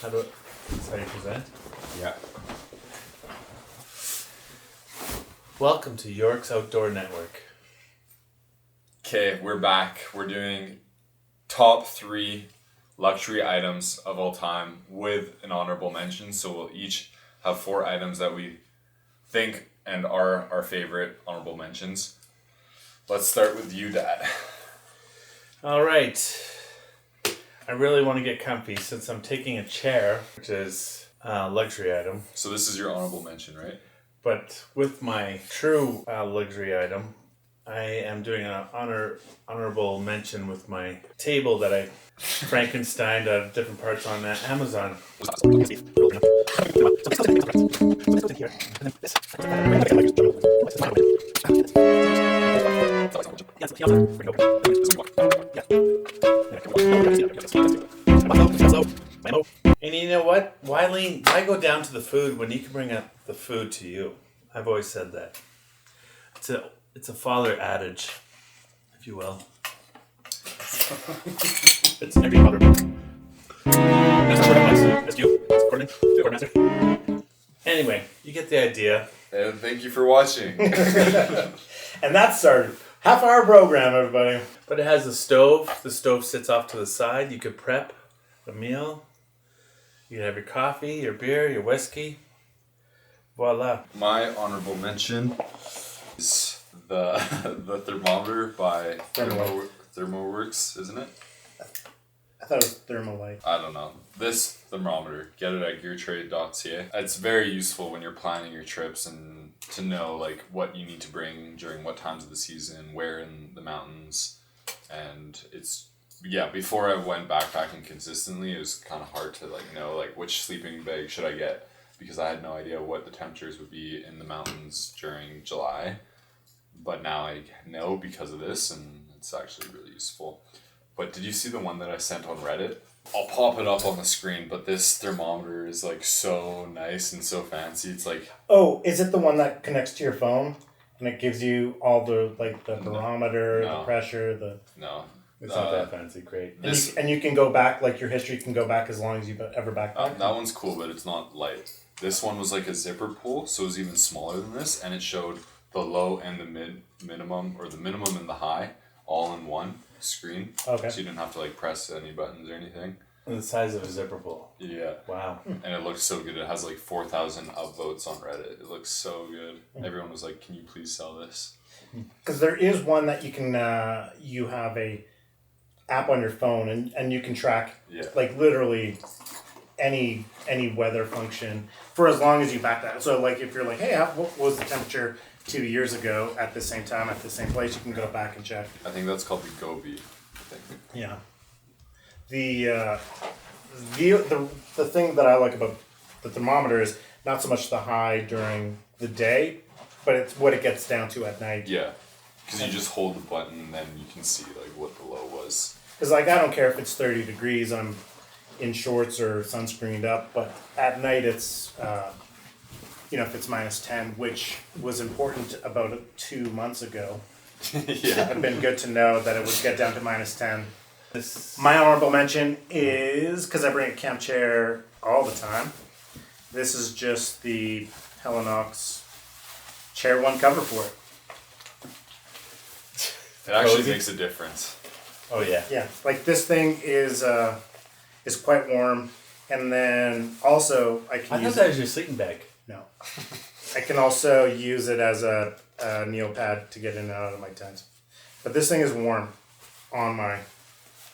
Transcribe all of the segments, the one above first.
That's how you present? Yeah. Welcome to York's Outdoor Network. Okay, we're back. We're doing top 3 luxury items of all time with an honorable mention. So we'll each have 4 items that we think and are our favorite honorable mentions. Let's start with you, Dad. All right. I really want to get comfy since I'm taking a chair, which is a luxury item. So this is your honorable mention, right? But with my true luxury item, I am doing an honorable mention with my table that I Frankensteined out of different parts on Amazon. And you know what? Why go down to the food when you can bring up the food to you? I've always said that. It's a father adage, if you will. It's every father. That's you. That's Gordon. Gordon. Anyway, you get the idea. And thank you for watching. And that's our half-hour program, everybody. But it has a stove. The stove sits off to the side. You could prep a meal. You can have your coffee, your beer, your whiskey. Voila. My honorable mention is the thermometer by ThermoWorks, isn't it? I thought it was Thermolite. I don't know. This thermometer, get it at geartrade.ca. It's very useful when you're planning your trips and to know like what you need to bring during what times of the season, where in the mountains. And it's, before I went backpacking consistently, it was kind of hard to like know like which sleeping bag should I get because I had no idea what the temperatures would be in the mountains during July. But now I know because of this and it's actually really useful. But did you see the one that I sent on Reddit? I'll pop it up on the screen, but this thermometer is like so nice and so fancy. It's like... Oh, is it the one that connects to your phone? And it gives you all the, like, the barometer, the pressure, the... No. It's not that fancy. Great. And you can go back, like your history can go back as long as you've ever backpacked. That one's cool, but it's not light. This one was like a zipper pull, so it was even smaller than this, and it showed the low and the minimum, or the minimum and the high, all in one screen. Okay. So you didn't have to like press any buttons or anything. The size of a zipper pull. Yeah. Wow. And it looks so good. It has like 4,000 upvotes on Reddit. It looks so good. Everyone was like, "Can you please sell this?" Because there is one that you can, you have a app on your phone and you can track like literally any weather function for as long as you back that. So like if you're like, hey, what was the temperature 2 years ago at the same time at the same place, you can go back and check. I think that's called the Gobi thing. Yeah. The thing that I like about the thermometer is not so much the high during the day, but it's what it gets down to at night. Yeah, because you just hold the button and then you can see like what the low was. Because like I don't care if it's 30 degrees, I'm in shorts or sunscreened up, but at night it's if it's -10, which was important about 2 months ago. Yeah, It'd been good to know that it would get down to -10. My honorable mention is, because I bring a camp chair all the time, this is just the Helinox Chair 1 cover for it. it actually makes a difference. Oh yeah. Yeah, like this thing is quite warm, and then also I can I use thought that was your sleeping bag. No. I can also use it as a kneel pad to get in and out of my tent. But this thing is warm on my...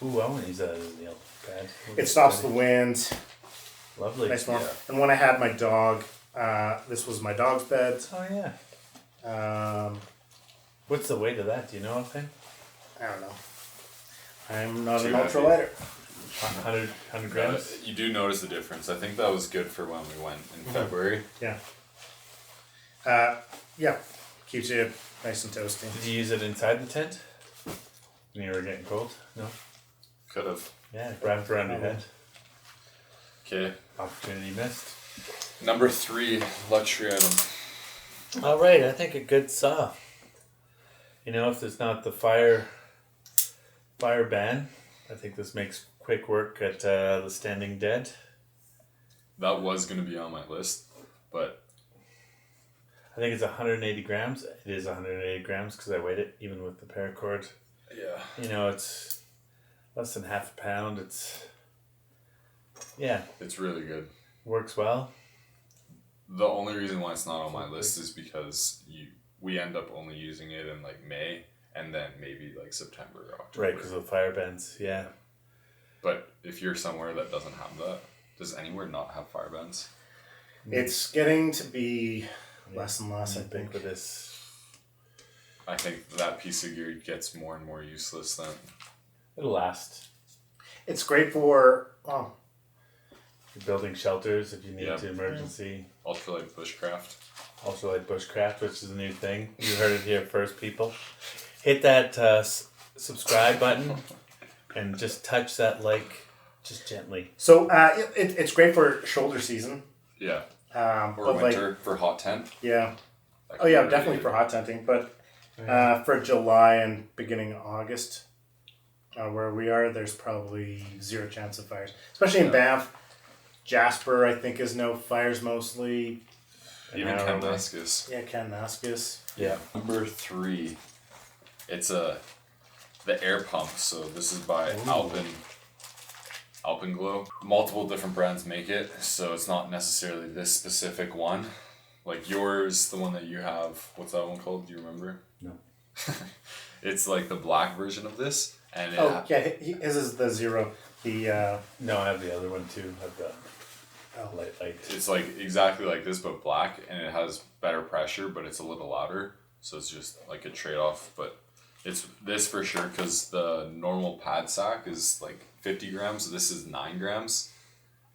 Ooh, I want to use that as a kneel pad. It stops the wind. Lovely. Nice warm. Yeah. And when I had my dog, this was my dog's bed. Oh yeah. Um, What's the weight of that? Do you know anything? I don't know. I'm not an Too ultralighter. 100 grams? You do notice the difference. I think that was good for when we went in February. Yeah. Yeah. Keeps you nice and toasty. Did you use it inside the tent? When you were getting cold? No? Could have. Yeah, wrapped around your head. Okay. Opportunity missed. Number 3 luxury item. All right, I think a good saw. You know, if there's not the fire ban, I think this makes quick work at the Standing Dead. That was going to be on my list, but I think it's 180 grams. It is 180 grams because I weighed it even with the paracord. yeah. You know, it's less than half a pound. It's really good. Works well. The only reason why it's not on my list is because we end up only using it in like May and then maybe like September or October. Right, because of the fire bends. Yeah. But if you're somewhere that doesn't have that, does anywhere not have fire bends? It's getting to be less and less, I think. With this, I think that piece of gear gets more and more useless then. it'll last. It's great for You're building shelters if you need to emergency. Ultralight bushcraft. Also like bushcraft, which is a new thing. You heard it here first, people. Hit that subscribe button and just touch that like just gently. So it's great for shoulder season. Yeah. Or but winter for hot tent. Yeah. That Oh could yeah, be definitely really for hot tenting. But for July and beginning of August, where we are, there's probably zero chance of fires. Especially in Banff. Jasper, I think, is no fires mostly. even Kananaskis. Yeah, Kananaskis. Yeah. Number 3. It's the air pump. So this is by Alpenglow. Multiple different brands make it, so it's not necessarily this specific one. Like yours, the one that you have, what's that one called? Do you remember? No. It's like the black version of this, and His is the zero. The No, I have the other one too. I've got light. it's like exactly like this but black, and it has better pressure, but it's a little louder. So it's just like a trade-off, but it's this for sure because the normal pad sack is like 50 grams. This is 9 grams.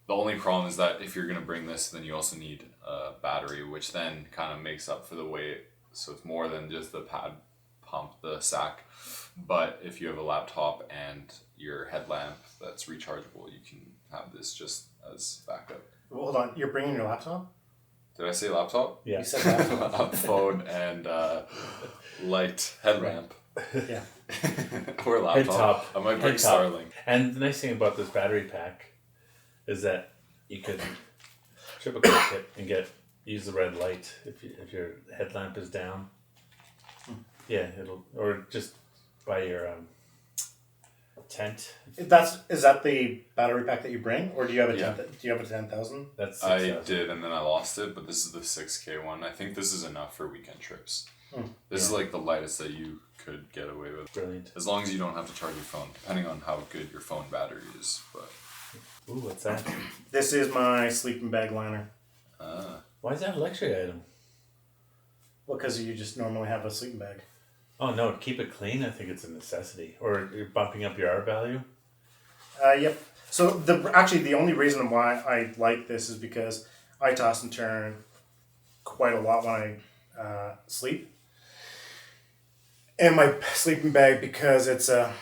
The only problem is that if you're going to bring this, then you also need a battery, which then kind of makes up for the weight. So it's more than just the pad pump, the sack. But if you have a laptop and your headlamp that's rechargeable, you can have this just as backup. hold on, you're bringing your laptop? Did I say laptop? Yeah. You said laptop. Phone and light headlamp. Yeah. Or laptop. Head top. I might bring Head top. Starlink. And the nice thing about this battery pack is that you could triple click it and use the red light if your headlamp is down. Yeah, or just by your tent. Is that the battery pack that you bring, or do you have a 10,000? That's I did, and then I lost it, but this is the 6K one. I think this is enough for weekend trips. This is like the lightest that you could get away with. Brilliant. As long as you don't have to charge your phone, depending on how good your phone battery is. But Ooh, what's that? This is my sleeping bag liner. Why is that a luxury item? Well, because you just normally have a sleeping bag. Oh no, to keep it clean, I think it's a necessity. Or you're bumping up your R value. Yep. So the only reason why I like this is because I toss and turn quite a lot when I sleep. And my sleeping bag, because it's a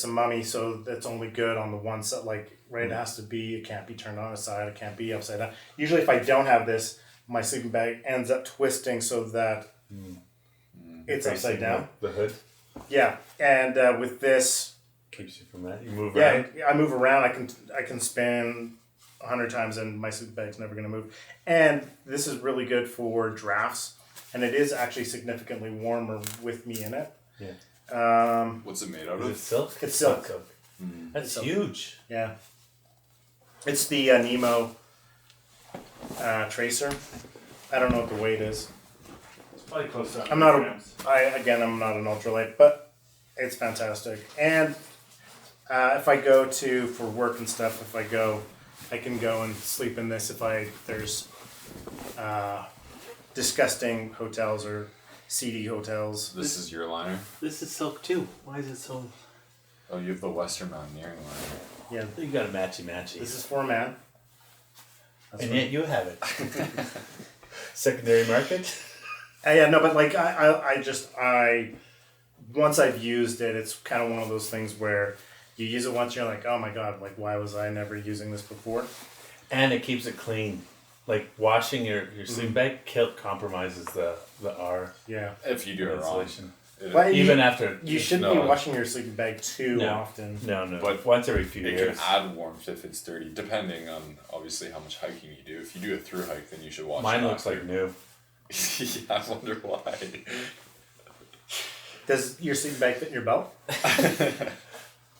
mummy, so it's only good on the one side. Like, right, it has to be. It can't be turned on its side. It can't be upside down. Usually, if I don't have this, my sleeping bag ends up twisting so that it's upside down. The hood Yeah, and with this, keeps you from that. You move around. I move around. I can spin 100 times, and my sleeping bag's never going to move. And this is really good for drafts, and it is actually significantly warmer with me in it. Yeah. what's it made out Is it of? silk? It's silk. That's It's silk. huge. Yeah. It's the Nemo Tracer. I don't know what the weight is. It's probably close to I'm not an ultralight, but it's fantastic. And if I go for work and stuff, I can go and sleep in this if there's disgusting hotels or seedy hotels. This is your liner? This is silk too. Why is it so? Oh, you have the Western Mountaineering liner. Yeah, You got a matchy. this is for a man. That's And right. yet you have it. Secondary market. Yeah, no, but like I once I've used it, it's kind of one of those things where you use it once, you're like, oh my god, like why was I never using this before? And it keeps it clean. Like washing your sleeping bag compromises the R. Yeah. If you do it wrong. Insulation. But Even after you shouldn't be washing your sleeping bag too often. No. But once every few it years. can add warmth if it's dirty, depending on obviously how much hiking you do. If you do a through hike, then you should wash. Mine it looks like new. Yeah, I wonder why. Does your sleeping bag fit in your belt?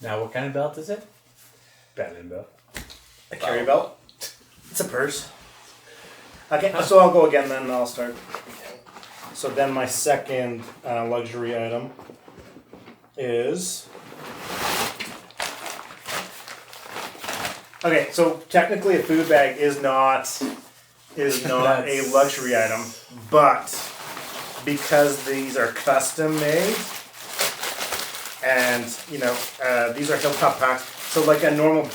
Now, what kind of belt is it? Batman belt. A carry belt? It's a purse. Okay, so I'll go again then, I'll start. So then my second luxury item is... Okay, so technically a food bag is not a luxury item, but because these are custom made, and these are Hilltop packs, so like a normal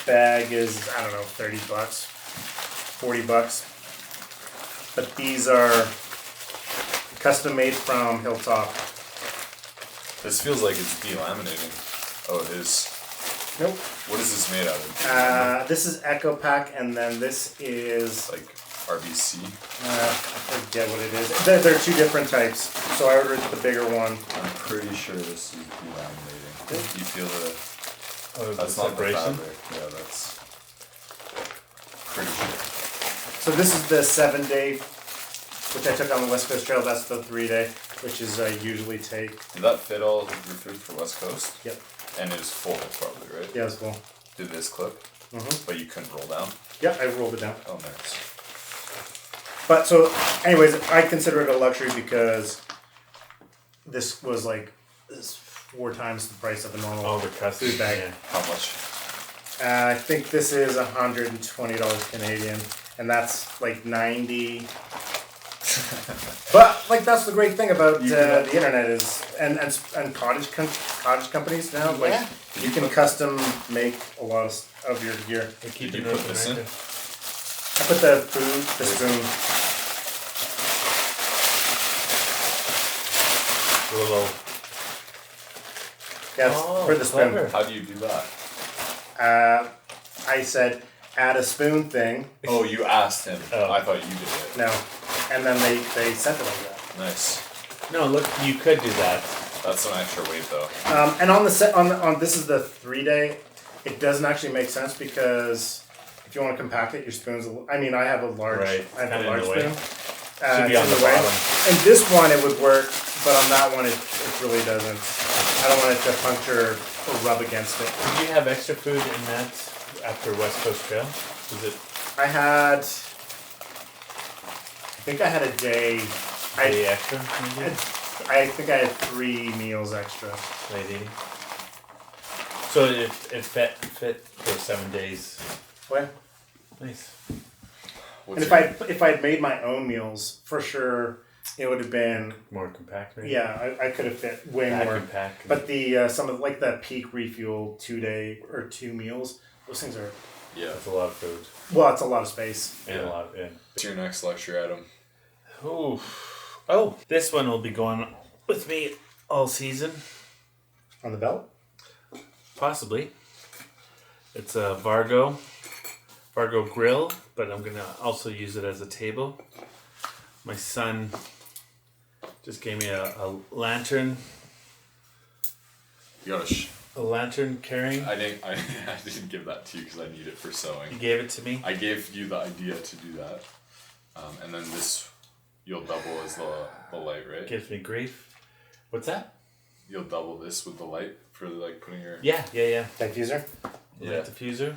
bag is, I don't know, $30, $40, but these are custom made from Hilltop. This feels like it's delaminating. Oh, it is. Nope. What is this made out of? This is Echo Pack, and then this is like RBC. I forget what it is. There are two different types, so I ordered the bigger one. I'm pretty sure this is delaminating. You feel the? Oh, that's the not separation? the fabric. Yeah, that's pretty sure. So this is the 7-day, which I took on the West Coast Trail. That's the 3-day, which is I usually take. Did that fit all your food for West Coast? Yep. And it was full, probably, right? Yeah, it's full. Did this clip? Mm-hmm. But you couldn't roll down? Yeah, I rolled it down. Oh, nice. But so, anyways, I consider it a luxury because this was like 4 times the price of a normal The custom food bag. Yeah. How much? I think this is $120 Canadian, and that's like 90. But like that's the great thing about the internet is and cottage companies now. Like you can custom make a lot of your gear. Keep Did you put this in? I put the spoon. Yeah, for the spoon. clever. How do you do that? I said add a spoon thing. Oh, you asked him. Oh. I thought you did it. No, and then they sent it like that. Nice. No, look, you could do that. That's some extra weight, though. And on the set on this is the 3-day. It doesn't actually make sense because if you want to compact it, your spoon's. I have a large. Right. I have a Kinda in large the way. spoon. Should be it's on in the way. bottom. And this one it would work, but on that one it really doesn't. I don't want it to puncture or rub against it. Did you have extra food in that after West Coast Trail? Was it I think I had a day. day extra? Maybe? I think I had 3 meals extra. Late eating. So it fit for 7 days. What? Nice. And if I'd made my own meals, for sure it would have been More compact, maybe? yeah. I could have fit way more. Compact. But the some of like the peak refuel 2-day or 2 meals, those things are That's a lot of food. well, it's a lot of space. And a lot of What's your next luxury item? Oh, this one will be going with me all season. On the belt? Possibly. It's a Vargo grill, but I'm gonna also use it as a table. My son just gave me a lantern. You got A lantern carrying. I didn't give that to you because I need it for sewing. You gave it to me. I gave you the idea to do that, and then this you'll double as the light, right? Gives me grief. What's that? You'll double this with the light for like putting your Yeah. Diffuser? Light diffuser.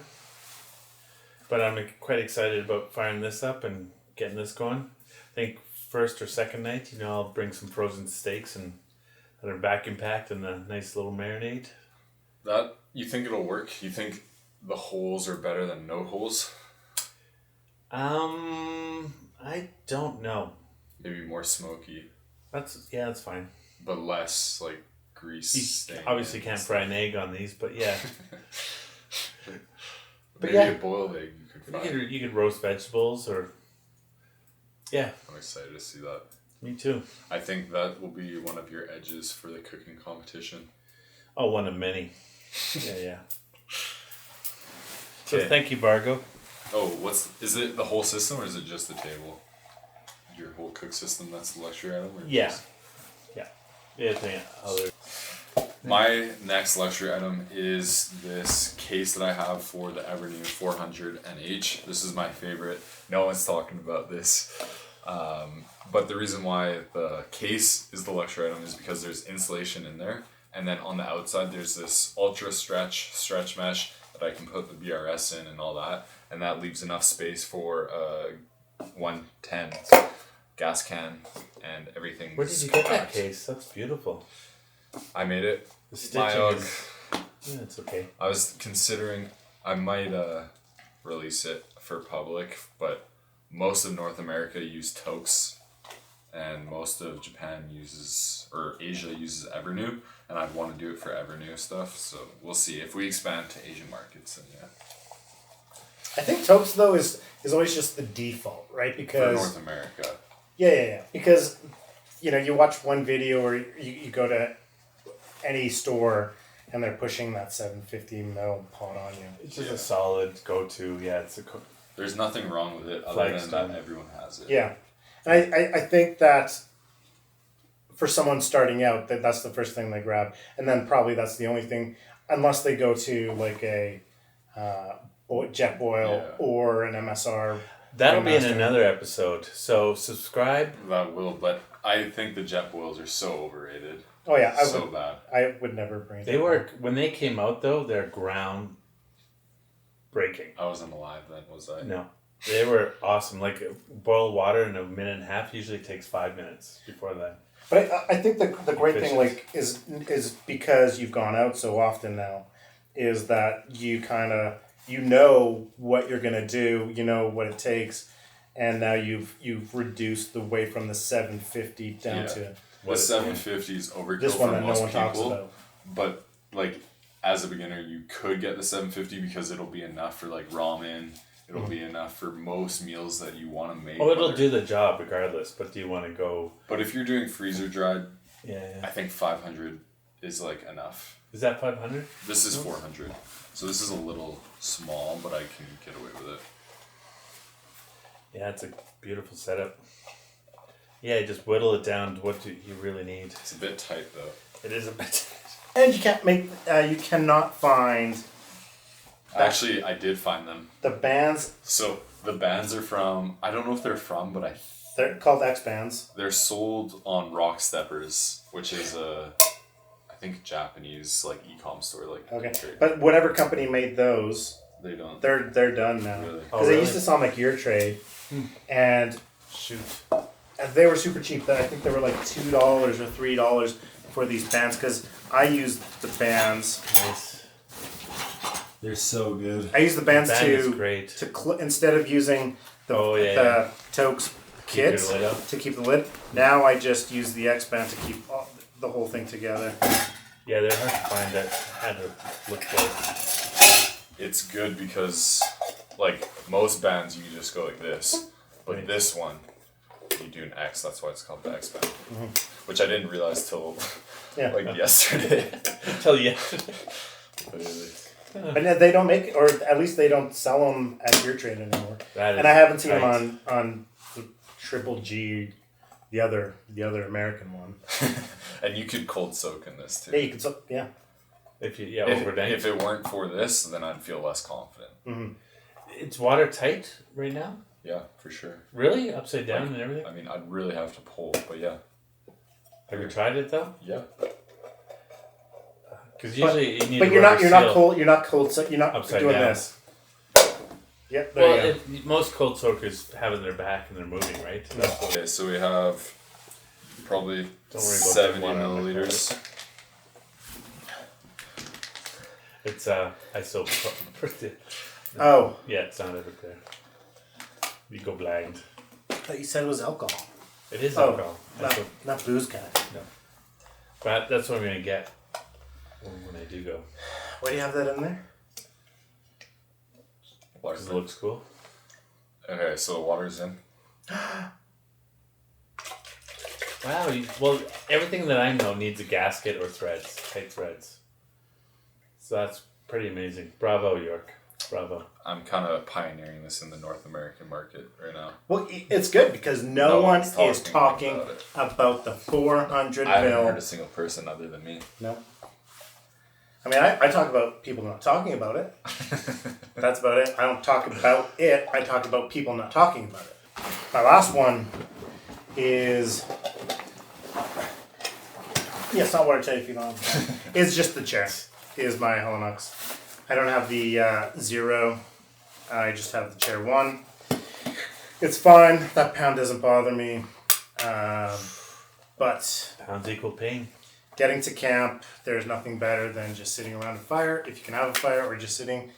But I'm quite excited about firing this up and getting this going. I think first or second night, I'll bring some frozen steaks and that are vacuum packed and a nice little marinade. That you think it'll work? You think the holes are better than no holes? I don't know. Maybe more smoky, That's fine. but less like grease. You stain obviously and can't stuff. fry an egg on these, but yeah. Maybe yeah. a boiled egg you could fry. You could roast vegetables or... Yeah, I'm excited to see that. me too. I think that will be one of your edges for the cooking competition. Oh, one of many. Yeah. So Okay. thank you, Vargo. Oh, is it the whole system or is it just the table? Your whole cook system, that's the luxury item? Or Yeah. just- Yeah. Yeah, other. My next luxury item is this case that I have for the Evernew 400NH. This is my favorite. No one's talking about this. But the reason why the case is the luxury item is because there's insulation in there. And then on the outside, there's this ultra stretch mesh that I can put the BRS in and all that. And that leaves enough space for a 110 gas can and everything. Where did you get that case? That's beautiful. I made it. The stitching is... Yeah, it's okay. I was considering I might release it for public, but most of North America use Toaks, and most of Japan or Asia uses Evernew, and I'd want to do it for Evernew stuff, so we'll see. If we expand to Asian markets, then yeah. I think Toaks, though, is always just the default, right? Because for North America. Yeah. Because, you watch one video or you go to any store and they're pushing that 750 metal pot on you. It's just a solid go-to. Yeah, There's nothing wrong with it other than that everyone has it. Yeah. And I think that for someone starting out, that's the first thing they grab. And then probably that's the only thing, unless they go to like a jet boil or an MSR. That'll be in another episode. So subscribe. That will, but I think the jet boils are so overrated. Oh yeah, bad. I would never bring. They were when they came out though. They're ground breaking. I wasn't alive then, was I? No, they were awesome. Like boiled water in a minute and a half usually takes 5 minutes before that. But I think the great thing is because you've gone out so often now, is that you kind of what you're gonna do, what it takes, and now you've reduced the weight from the 750 down to. The 750 is overkill this one for that most no one talks people, about. but like as a beginner, you could get the 750 because it'll be enough for like ramen. It'll be enough for most meals that you want to make. Oh, it'll do the job regardless. But do you want to go? But if you're doing freezer dried, yeah, I think 500 is like enough. Is that 500? This is 400, so this is a little small, but I can get away with it. Yeah, it's a beautiful setup. Yeah, just whittle it down to what you really need. It's a bit tight though. It is a bit tight. And you cannot find. Actually, I did find them. The bands. So the bands are from, I don't know if they're from, but they're called X bands. They're sold on Rock Steppers, which is I think Japanese like e-com store like. Okay, but whatever company made those, they don't. They're done now. Really? Because they used to sell them like ULTRALIGHT, and they were super cheap. I think they were like $2 or $3 for these bands. Because I used the bands. Nice. They're so good. I use the bands great. Instead of using the Toaks kits to keep the lid. Now I just use the X band to keep the whole thing together. Yeah, they're hard to find that had to look for. It's good because like most bands you just go like this, but this one you do an X. That's why it's called the X band, which I didn't realize till yesterday. Till yesterday. And they don't make, or at least they don't sell them at ULTRALIGHT anymore. And I haven't seen them on the Triple G, the other American one. And you could cold soak in this too. Yeah, you could soak. Yeah. Overnight. If it weren't for this, then I'd feel less confident. Mm-hmm. It's watertight right now? Yeah, for sure. Really? Upside down and everything? I mean, I'd really have to pull, but yeah. Have you tried it though? Yeah. Because usually you need. But you're not cold. You're not cold. So you're not upside doing down. this. Yeah. There you go. Most cold soakers have it in their back and they're moving, right? Okay, so we have probably 70 milliliters. It's iso. Oh. Yeah, it's not over there. You go blind. I thought you said it was alcohol. It is alcohol. Not booze kind. No. But that's what I'm gonna get when I do go. Why do you have that in there? Because it looks cool. Okay, so the water's in. Wow. Well, everything that I know needs a gasket or threads, tight threads. So that's pretty amazing. Bravo, York. Bravo. I'm kind of pioneering this in the North American market right now. Well, it's good because no one is talking about the 400 I haven't mil. heard a single person other than me. No. I mean, I talk about people not talking about it. That's about it. I don't talk about it. I talk about people not talking about it. My last one is... Yeah, it's not water tight if you don't. It's just the chair. Is my Helinox. I don't have the Zero. I just have the chair 1. It's fine. That pound doesn't bother me. But Pounds equal pain. getting to camp, there's nothing better than just sitting around a fire, if you can have a fire, or just sitting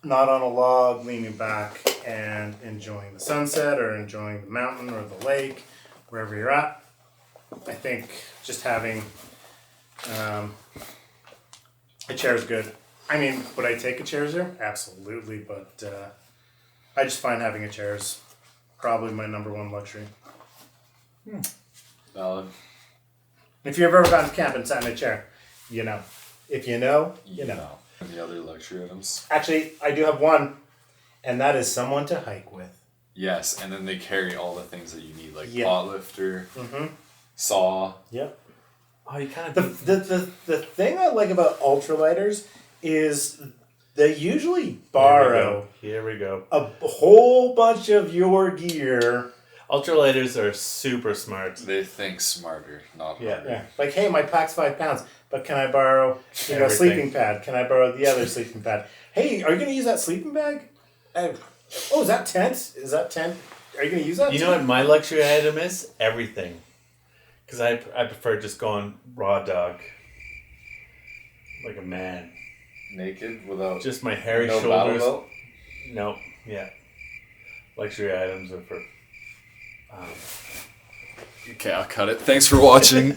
not on a log, leaning back and enjoying the sunset or enjoying the mountain or the lake, wherever you're at. I think just having a chair is good. I mean, would I take a chair here? Absolutely, but I just find having a chair is probably my number one luxury. Valid. If you've ever gone to camp and sat in a chair, you know. If you know, you know. Any other luxury items? Actually, I do have one, and that is someone to hike with. Yes, and then they carry all the things that you need, like Yeah. pot lifter, Mm-hmm. saw. Yep. Oh, you kind The of... the thing I like about ultralighters is they usually borrow Here we go. a whole bunch of your gear. Ultralighters are super smart. They think smarter, not Yeah. harder. Yeah. Like, hey, my pack's 5 pounds, but can I borrow, a Everything. sleeping pad? Can I borrow the other sleeping pad? Hey, are you going to use that sleeping bag? Oh, is that tent? Is that tent? Are you going to use that? You know what my luxury item is? Everything. Because I prefer just going raw dog. Like a man. Naked without Just my hairy no battle shoulders. belt? No, yeah. Luxury items are for... Okay, I'll cut it. Thanks for watching.